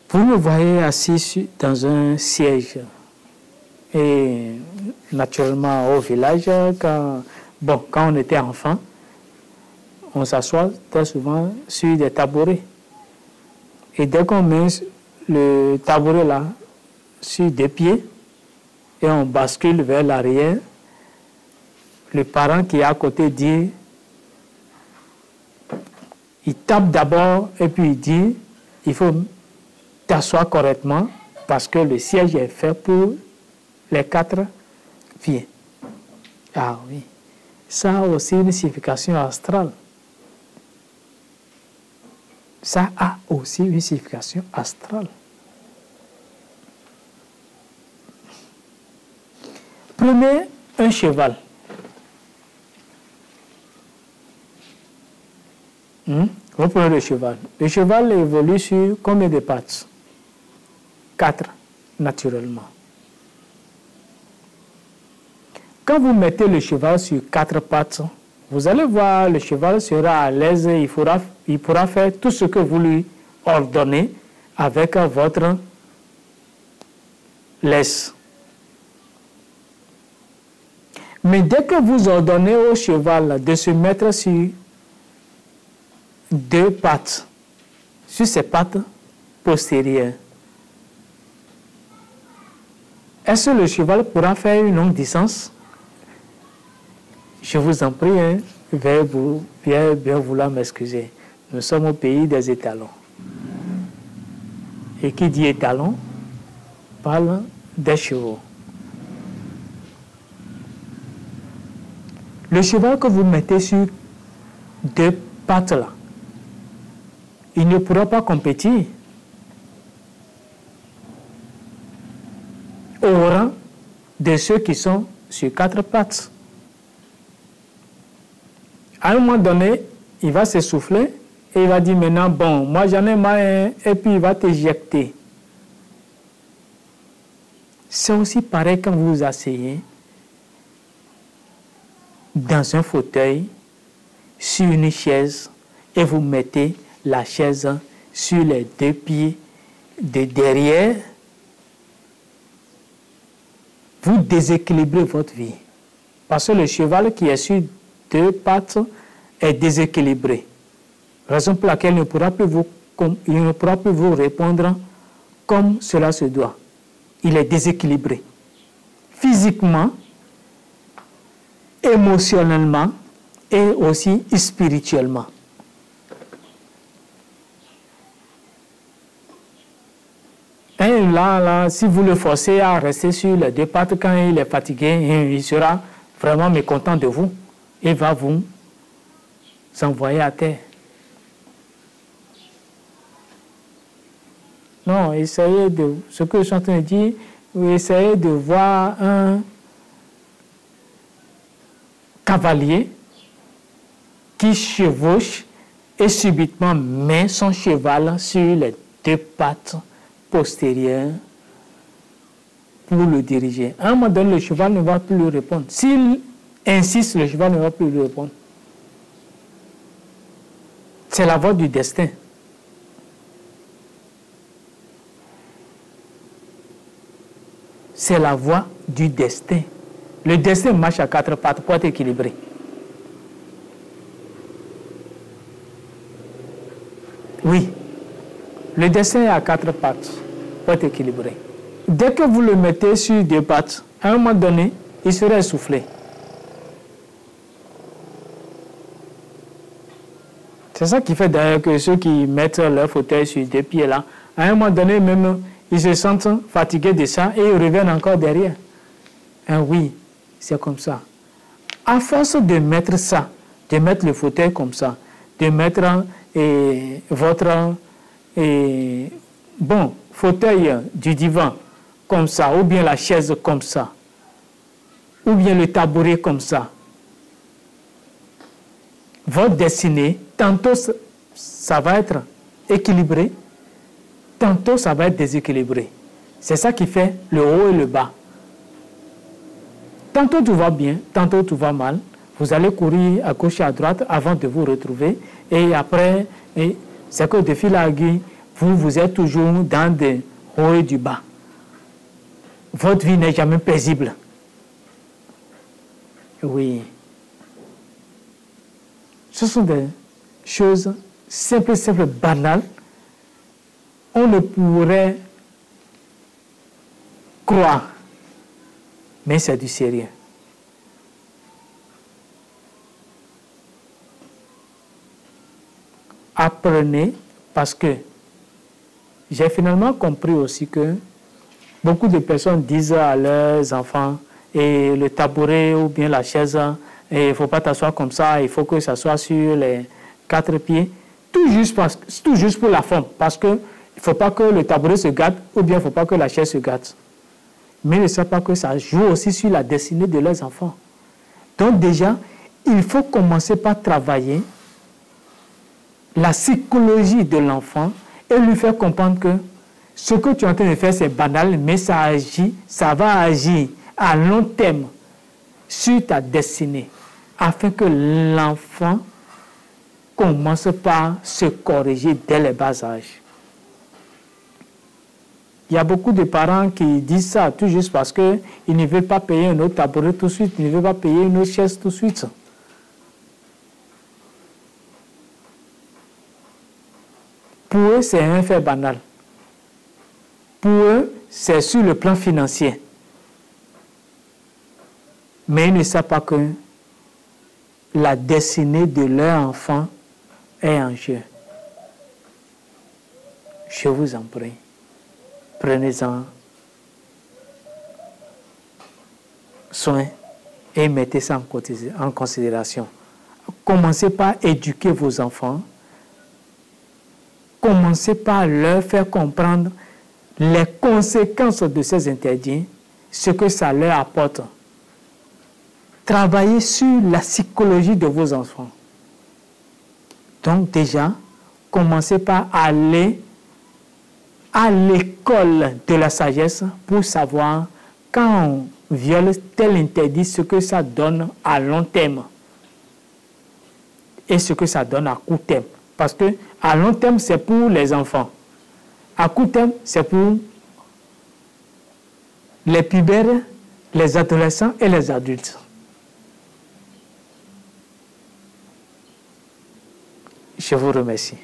Vous me voyez assis dans un siège. Et naturellement, au village, quand on était enfant, on s'assoit très souvent sur des tabourets. Et dès qu'on met le tabouret là sur des pieds et on bascule vers l'arrière, le parent qui est à côté dit, il tape d'abord et puis il dit, il faut t'asseoir correctement parce que le siège est fait pour les 4 pieds. Ah oui, ça a aussi une signification astrale. Ça a aussi une signification astrale. Prenez un cheval. Vous prenez le cheval. Le cheval évolue sur combien de pattes? 4, naturellement. Quand vous mettez le cheval sur 4 pattes, vous allez voir, le cheval sera à l'aise, il pourra faire tout ce que vous lui ordonnez avec votre laisse. Mais dès que vous ordonnez au cheval de se mettre sur 2 pattes, sur ses pattes postérieures, est-ce que le cheval pourra faire une longue distance? Je vous en prie, veuillez bien vouloir m'excuser. Nous sommes au pays des étalons. Et qui dit étalon parle des chevaux. Le cheval que vous mettez sur 2 pattes là, il ne pourra pas compétir au rang de ceux qui sont sur 4 pattes. À un moment donné, il va s'essouffler et il va dire maintenant, bon, moi j'en ai marre, et puis il va t'éjecter. C'est aussi pareil quand vous vous asseyez dans un fauteuil, sur une chaise, et vous mettez la chaise sur les 2 pieds de derrière. Vous déséquilibrez votre vie. Parce que le cheval qui est sur 2 pattes est déséquilibré. Raison pour laquelle il ne pourra plus vous répondre comme cela se doit. Il est déséquilibré. Physiquement, émotionnellement et aussi spirituellement. Et là, si vous le forcez à rester sur les 2 pattes, quand il est fatigué, il sera vraiment mécontent de vous. Il va vous envoyer à terre. Non, essayez de... Ce que je suis en train de dire, essayez de voir un cavalier qui chevauche et subitement met son cheval sur les 2 pattes postérieures pour le diriger. À un moment donné, le cheval ne va plus lui répondre. S'il insiste, le cheval ne va plus lui répondre. C'est la voie du destin. C'est la voie du destin. Le destin marche à 4 pattes pour être équilibré. Oui, le destin est à 4 pattes pour être équilibré. Dès que vous le mettez sur 2 pattes, à un moment donné, il sera essoufflé. C'est ça qui fait d'ailleurs que ceux qui mettent leur fauteuil sur 2 pieds là, à un moment donné même, ils se sentent fatigués de ça et ils reviennent encore derrière. Et oui, c'est comme ça. À force de mettre ça, de mettre le fauteuil comme ça, de mettre votre fauteuil du divan comme ça, ou bien la chaise comme ça, ou bien le tabouret comme ça, votre destinée, tantôt ça va être équilibré, tantôt ça va être déséquilibré. C'est ça qui fait le haut et le bas. Tantôt tout va bien, tantôt tout va mal. Vous allez courir à gauche et à droite avant de vous retrouver. Et après, c'est que de fil à aiguille, vous êtes toujours dans des hauts et du bas. Votre vie n'est jamais paisible. Oui. Ce sont des choses simples, banales. On ne pourrait croire, mais c'est du sérieux. Apprenez, parce que j'ai finalement compris aussi que beaucoup de personnes disent à leurs enfants, et le tabouret ou bien la chaise, il ne faut pas t'asseoir comme ça, il faut que ça soit sur les 4 pieds, tout juste pour la forme, parce qu'il ne faut pas que le tabouret se gâte, ou bien il ne faut pas que la chaise se gâte. Mais ils ne savent pas que ça joue aussi sur la destinée de leurs enfants. Donc déjà, il faut commencer par travailler la psychologie de l'enfant et lui faire comprendre que ce que tu es en train de faire, c'est banal, mais ça va agir à long terme sur ta destinée, afin que l'enfant commence par se corriger dès le bas âge. Il y a beaucoup de parents qui disent ça tout juste parce qu'ils ne veulent pas payer un autre tabouret tout de suite, ils ne veulent pas payer une autre chaise tout de suite. Pour eux, c'est un fait banal. Pour eux, c'est sur le plan financier. Mais ils ne savent pas que la destinée de leur enfant est en jeu. Je vous en prie, prenez-en soin et mettez ça en considération. Commencez par éduquer vos enfants. Commencez par leur faire comprendre les conséquences de ces interdits, ce que ça leur apporte. Travaillez sur la psychologie de vos enfants. Donc déjà, commencez par aller à l'école de la sagesse pour savoir quand on viole tel interdit, ce que ça donne à long terme et ce que ça donne à court terme. Parce que à long terme, c'est pour les enfants. À court terme, c'est pour les pubères, les adolescents et les adultes. Je vous remercie.